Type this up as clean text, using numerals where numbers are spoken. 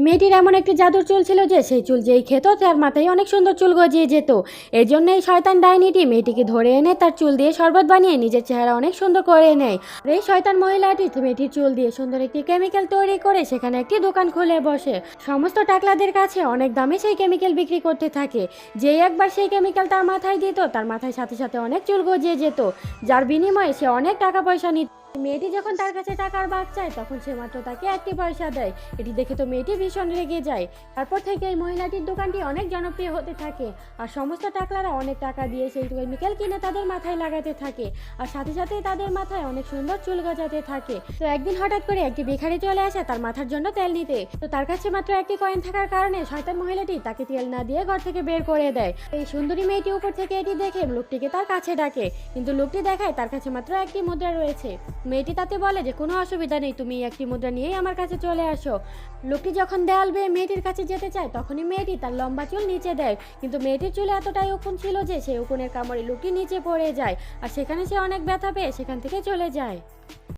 মেয়েটির এমন একটি জাদুর চুল ছিল যে সেই চুল যেই খেত তার মাথায় অনেক সুন্দর চুল গজিয়ে যেত। এই জন্য এই শয়তান ডাইনিটি মেয়েটিকে ধরে এনে তার চুল দিয়ে শরবত বানিয়ে নিজের চেহারা অনেক সুন্দর করে নেয়। এই শয়তান মহিলাটি মেয়েটির চুল দিয়ে সুন্দর একটি কেমিক্যাল তৈরি করে সেখানে একটি দোকান খুলে বসে। সমস্ত টাকলাদের কাছে অনেক দামে সেই কেমিক্যাল বিক্রি করতে থাকে। যেই একবার সেই কেমিক্যাল তার মাথায় দিত তার মাথায় সাথে সাথে অনেক চুল গজিয়ে যেত, যার বিনিময়ে সে অনেক টাকা পয়সা নিত। মেয়েটি যখন তার কাছে টাকার ভাগ চায় তখন সে মাত্র তাকে একটি পয়সা দেয়। এটি দেখে তো মেয়েটি ভীষণ রেগে যায়। তারপর থেকে এই মহিলাটির দোকানটি অনেক জনপ্রিয় হতে থাকে আর সমস্ত টাকলারা অনেক টাকা দিয়ে সেই কেমিক্যাল কিনে তাদের মাথায় লাগাতে থাকে আর সাথে সাথে তাদের মাথায় অনেক সুন্দর চুল গজাতে থাকে। তো একদিন হঠাৎ করে একটি ভিখারি চলে আসে তার মাথার জন্য তেল নিতে। তো তার কাছে মাত্র একটি কয়েন থাকার কারণে শয়তান মহিলাটি তাকে তেল না দিয়ে ঘর থেকে বের করে দেয়। এই সুন্দরী মেয়েটি উপর থেকে এটি দেখে লোকটিকে তার কাছে ডাকে, কিন্তু লোকটি দেখায় তার কাছে মাত্র একটি মুদ্রা রয়েছে। মেয়েটি তাতে বলে যে কোনো অসুবিধা নেই, তুমি একটি মুদ্রা নিয়েই আমার কাছে চলে আসো। লোকটি যখন দেয়াল বেয়ে মেয়েটির কাছে যেতে চায় তখনই মেয়েটি তার লম্বা চুল নিচে দেয়, কিন্তু মেয়েটির চুলে এতটাই উকুন ছিল যে সেই উকুনের কামড়ে লোকটি নিচে পড়ে যায় আর সেখানে সে অনেক ব্যথা পেয়ে সেখান থেকে চলে যায়।